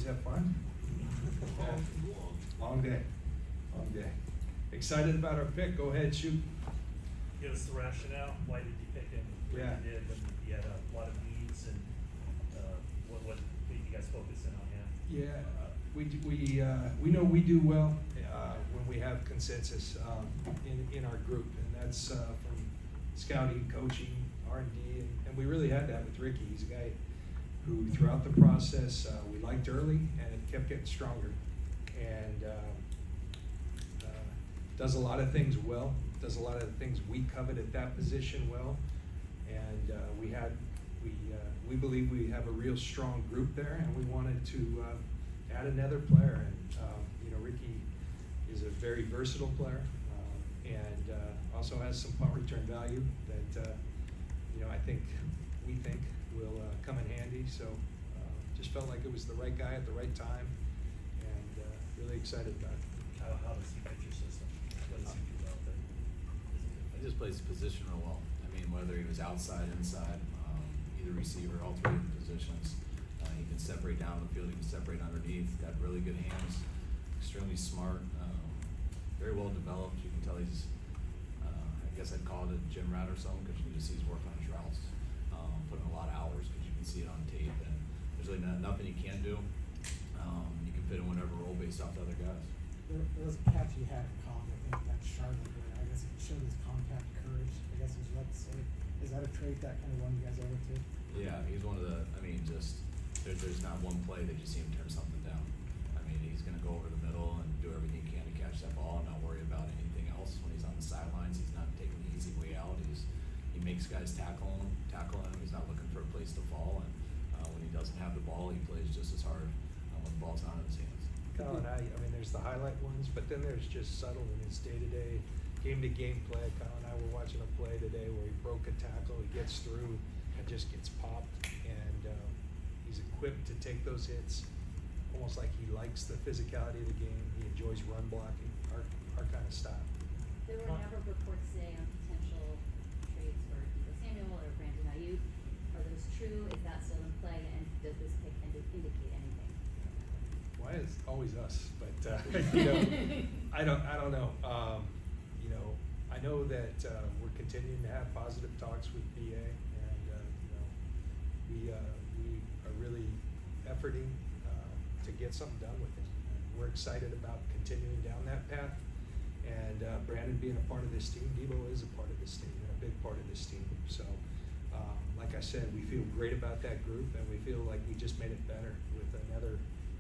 Boys have fun? Yeah. Long day. Excited about our pick. Go ahead, shoot. Give us the rationale. Why did you pick him? Where Yeah. you did when you had a lot of needs, and what made you guys focus in on him? Yeah, we know we do well when we have consensus in our group, and that's from scouting, coaching, R&D, and we really had that with Ricky. He's a guy who, throughout the process, we liked early, and it kept getting stronger, and does a lot of things well. Does a lot of the things we covet at that position well, and we believe we have a real strong group there, and we wanted to add another player. And Ricky is a very versatile player, and also has some punt return value that we think will come in handy. So just felt like it was the right guy at the right time, and really excited about it. How does he fit your system? What does he do well there? He just plays position real well. I mean, whether he was outside, inside, either receiver, all three of the positions. He can separate down the field, he can separate underneath, got really good hands, extremely smart, very well developed. You can tell he's, I guess I'd call it a gym rat or something, because you can just see he's working on his routes, putting a lot of hours, because you can see it on tape, and there's really nothing he can't do. You can fit in whatever role based off the other guys. There was a catch he had in college, I think, that Charlotte, where I guess it showed his compact courage, I guess is what to say. Is that a trait that kind of won you guys over to? Yeah, he's one of the, there's not one play that you see him turn something down. I mean, he's gonna go over the middle and do everything he can to catch that ball and not worry about anything else. When he's on the sidelines, he's not taking the easy way out. He makes guys tackle him. He's not looking for a place to fall, and when he doesn't have the ball, he plays just as hard when the ball's not in his hands. Kyle and I mean, there's the highlight ones, but then there's just subtle in his day-to-day, game-to-game play. Kyle and I were watching a play today where he broke a tackle, he gets through and just gets popped, and he's equipped to take those hits, almost like he likes the physicality of the game. He enjoys run blocking, our kind of style. There were a number of reports today on potential trades for Deebo Samuel or Brandon Ayuk. Are those true? Is that still in play? And does this pick indicate anything? Why is it always us? But I don't know. I know that we're continuing to have positive talks with BA, and we are really efforting to get something done with him. And we're excited about continuing down that path. And Brandon being a part of this team, Deebo is a part of this team, and a big part of this team. So, like I said, we feel great about that group, and we feel like we just made it better with another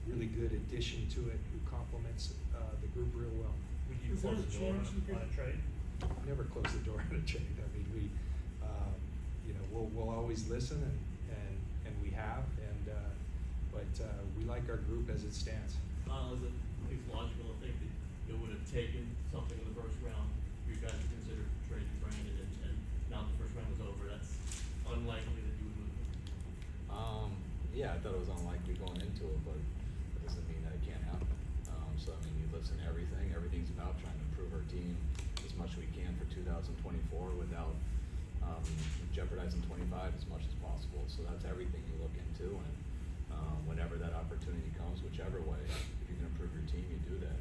really good addition to it who complements the group real well. Would you close the door on a trade? Never close the door on a trade. I mean, we'll always listen, and we have, but we like our group as it stands. Is it logical to think that it would have taken something in the first round for you guys to consider trading Brandon, and now that the first round is over, that's unlikely that you would move him? Yeah, I thought it was unlikely going into it, but that doesn't mean that it can't happen. So I mean, you listen to everything. Everything's about trying to improve our team as much as we can for 2024 without jeopardizing 25 as much as possible. So that's everything you look into, and whenever that opportunity comes, whichever way, if you can improve your team, you do that.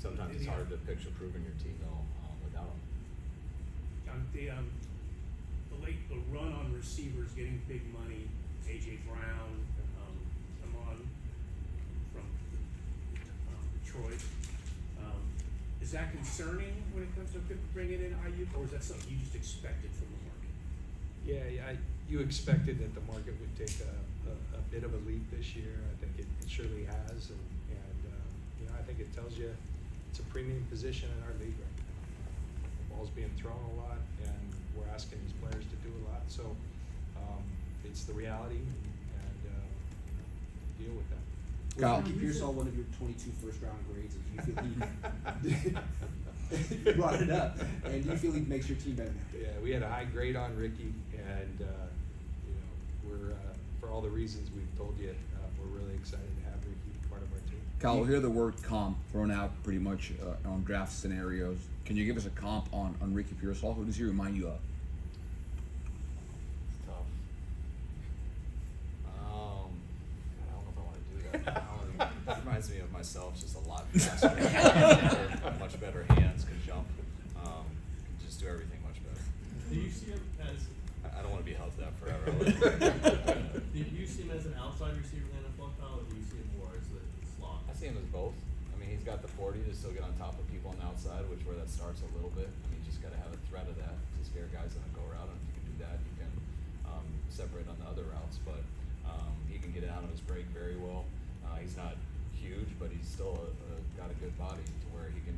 Sometimes it's hard to picture improving your team though without them. John, the run on receivers getting big money, A.J. Brown, come on from Detroit. Is that concerning when it comes to bringing in Ayuk, or is that something you just expected from the market? Yeah, you expected that the market would take a bit of a leap this year. I think it surely has, and I think it tells you it's a premium position in our league right now. The ball's being thrown a lot, and we're asking these players to do a lot. So it's the reality, and deal with that. Was Ricky Pearsall one of your 22 first-round grades? And do you feel he brought it up? And do you feel he makes your team better now? Yeah, we had a high grade on Ricky, and we're for all the reasons we've told you, we're really excited to have Ricky part of our team. Kyle, we'll hear the word comp thrown out pretty much on draft scenarios. Can you give us a comp on Ricky Pearsall? Who does he remind you of? It's tough. I don't know if I want to do that. reminds me of myself, just a lot faster, much better hands, can jump, can just do everything much better. Do you see him as, I don't want to be held to that forever. do you see him as an outside receiver in the NFL style, or do you see him more as the slot? I see him as both. I mean, he's got the 40 to still get on top of people on the outside, which where that starts a little bit. I mean, you just got to have a threat of that to scare guys on a go route. And if you can do that, you can separate on the other routes. But he can get out of his break very well. He's not huge, but he's still got a good body to where he can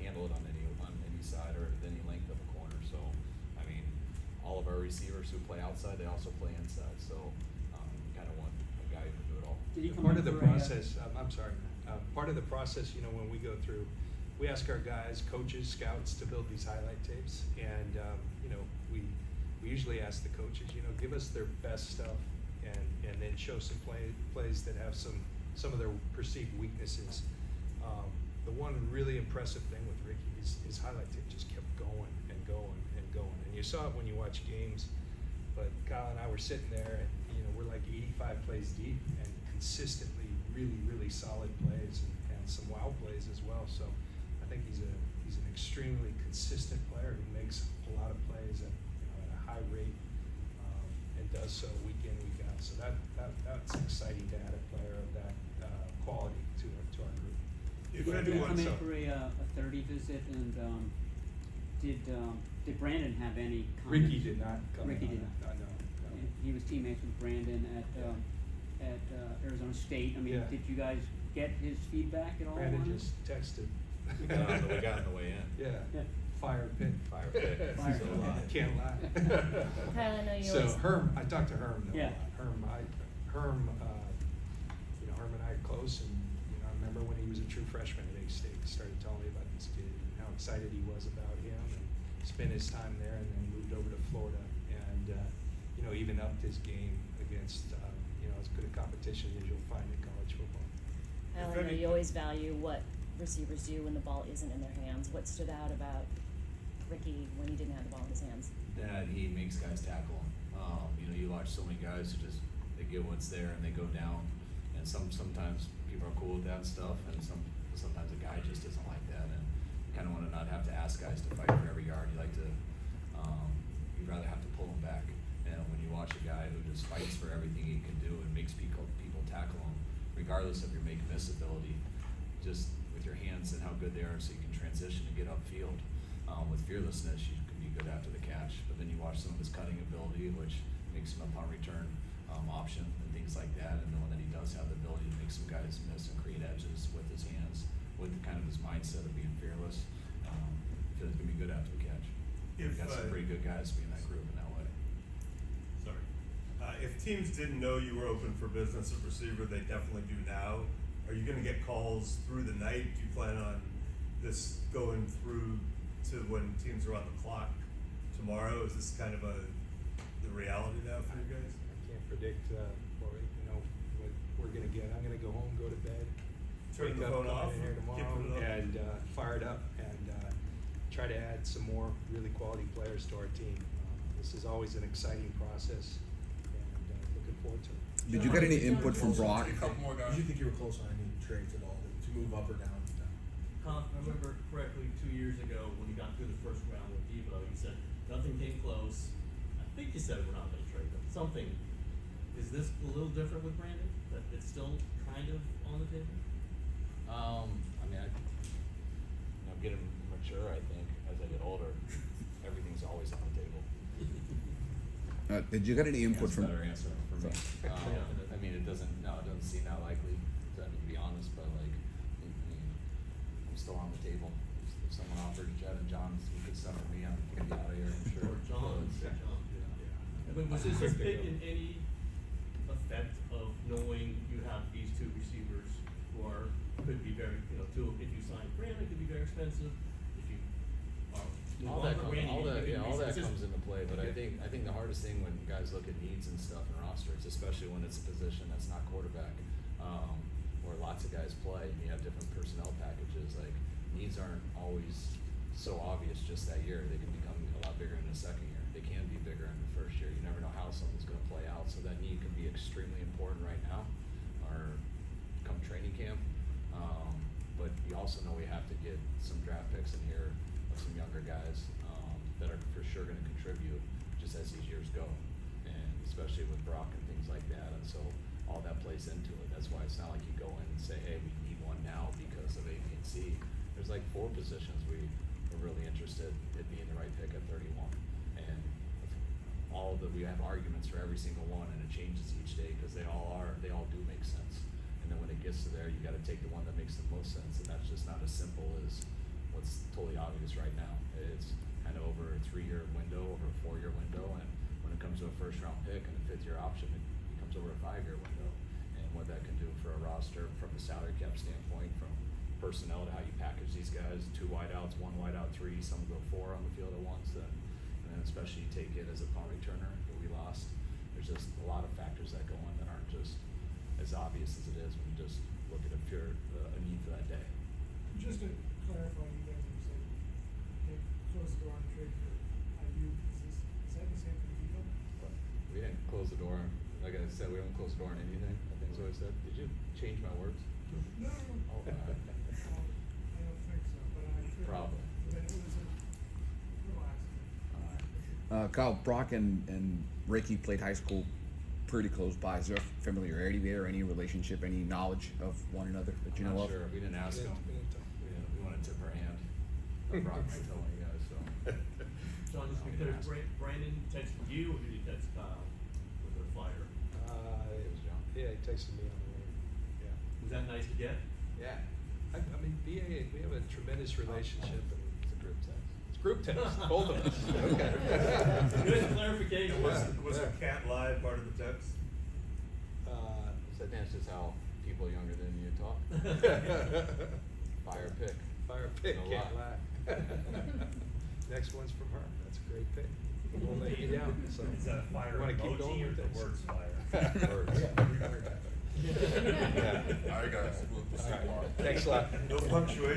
handle it on any side or at any length of a corner. So, I mean, all of our receivers who play outside, they also play inside. So, you kind of want a guy who can do it all. Did he come Part in of the for a, process, I'm sorry, part of the process, you know, when we go through, we ask our guys, coaches, scouts to build these highlight tapes, and, you know, we usually ask the coaches, you know, give us their best stuff, and then show some plays that have some of their perceived weaknesses. The one really impressive thing with Ricky is his highlight tape just kept going and going and going, and you saw it when you watch games, but Kyle and I were sitting there, and, you know, we're like 85 plays deep, and consistently really, really solid plays and some wow plays as well. So I think he's an extremely consistent player who makes a lot of plays at, you know, at a high rate, and does so week in, week out. So that's exciting to add a player of that quality to our group. If Go ahead, Did you Dan. come in So- for a 30 visit, and did Brandon have any comments? Ricky did not come in. Ricky did not. No. He was teammates with Brandon at Arizona State. I mean, Yeah. did you guys get his feedback at all? Brandon on it? just texted. We got on the way in. Yeah. Yeah. Fire pit. Fire pit. Fire So, pit. Can't lie. Kyle, I know you So always- Herm, I talked to Herm though. Yeah. Herm, you know, Herm and I are close, and, you know, I remember when he was a true freshman at A-State, he started telling me about this kid and how excited he was about him, and spent his time there, and then moved over to Florida, and, you know, even upped his game against, you know, as good a competition as you'll find in college football. I know you always value what receivers do when the ball isn't in their hands. What stood out about Ricky when he didn't have the ball in his hands? That he makes guys tackle him. You know, you watch so many guys who just, they get what's there and they go down, and sometimes people are cool with that stuff, and sometimes a guy just isn't like that, and you kind of want to not have to ask guys to fight for every yard. You like to, you'd rather have to pull them back. And when you watch a guy who just fights for everything he can do and makes people tackle him, regardless of your make miss ability, just with your hands and how good they are, so you can transition and get upfield. With fearlessness, you can be good after the catch, but then you watch some of his cutting ability, which makes him a punt return option and things like that, and knowing that he does have the ability to make some guys miss and create edges with his hands, with kind of his mindset of being fearless. I feel he's gonna be good after the catch. If, Got some pretty good guys to be in that group in that way. Sorry. If teams didn't know you were open for business at receiver, they definitely do now. Are you gonna get calls through the night? Do you plan on this going through to when teams are on the clock tomorrow? Is this kind of the reality now for you guys? I can't predict, what, you know, what we're gonna get. I'm gonna go home, go to bed, Turn wake the up, phone come off, in here keep tomorrow, it up. and fire it up, and try to add some more really quality players to our team. This is always an exciting process, and looking forward to it. Did you get any input from Brock? Did you think you were close on any trades at all to move up or down? If I remember correctly, 2 years ago, when he got through the first round with Devo, you said nothing came close. I think you said we're not gonna trade them. Something, is this a little different with Brandon? That it's still kind of on the table? I mean, I'm getting mature, I think, as I get older. Everything's always on the table. Did you get any input That's a from? better answer for me. I mean, it doesn't seem that likely, to be honest, but like, I mean, I'm still on the table. If someone offered Jed and John some good stuff for me, I'm gonna be out of here, I'm sure. Or John, Yeah. John, yeah. I mean, was this pick in any effect of knowing you have these two receivers who could be very, you know, if you sign Brandon, could be very expensive, if you are. All that Randy, comes into play, but I think the hardest thing when guys look at needs and stuff in rosters, especially when it's a position that's not quarterback, where lots of guys play and you have different personnel packages, like needs aren't always so obvious just that year. They can become a lot bigger in the second year. They can be bigger in the first year. You never know how something's gonna play out, so that need can be extremely important right now, or come training camp. But you also know we have to get some draft picks in here of some younger guys, that are for sure gonna contribute just as these years go. And especially with Brock and things like that, and so all that plays into it. That's why it's not like you go in and say, hey, we need one now because of A, B, and C. There's like 4 positions we are really interested in being the right pick at 31. And all of we have arguments for every single one, and it changes each day, cause they all do make sense. And then when it gets to there, you gotta take the one that makes the most sense, and that's just not as simple as what's totally obvious right now. It's kind of over a 3-year window, over a 4-year window, and when it comes to a first round pick and a 5th year option, it becomes over a 5-year window. And what that can do for a roster from a salary cap standpoint, from personnel to how you package these guys, 2 wideouts, 1 wideout, 3, some go 4 on the field at once, and then especially you take it as a punt returner that we lost. There's just a lot of factors that go in that aren't just as obvious as it is when you just look at a pure, a need for that day. Just to clarify, you guys have said, okay, close the door on trade for IU, is that the same for Vigo? We didn't close the door, like I said, we haven't closed the door on anything, I think is what I said. Did you change my words? No. Oh, all right. I don't think so, but I feel. Probably. But it was a little accident. Kyle, Brock and Ricky played high school pretty close by. Is there familiarity there, any relationship, any knowledge of one another that you I'm know not of? sure, we didn't ask him. We wanted to tip our hand. Brock might tell you guys, so. John, just to be clear, Brandon texted you, or did he text Kyle with a flyer? It was John. Yeah, he texted me on the way, yeah. Was that nice to get? Yeah. I mean, BA, we have a tremendous relationship, and It's a group text. it's group text, both of us. Okay. Good clarification. Was the cat live part of the text? So that's just how people younger than you talk. Fire pick. Fire pick, No can't lie. lie. Next one's from her, that's a great pick. Won't let you down, so. Is that a fire You wanna keep going emoji or with the this? words fire? Words. Yeah. All right, guys. All right, thanks a lot. No punctuation.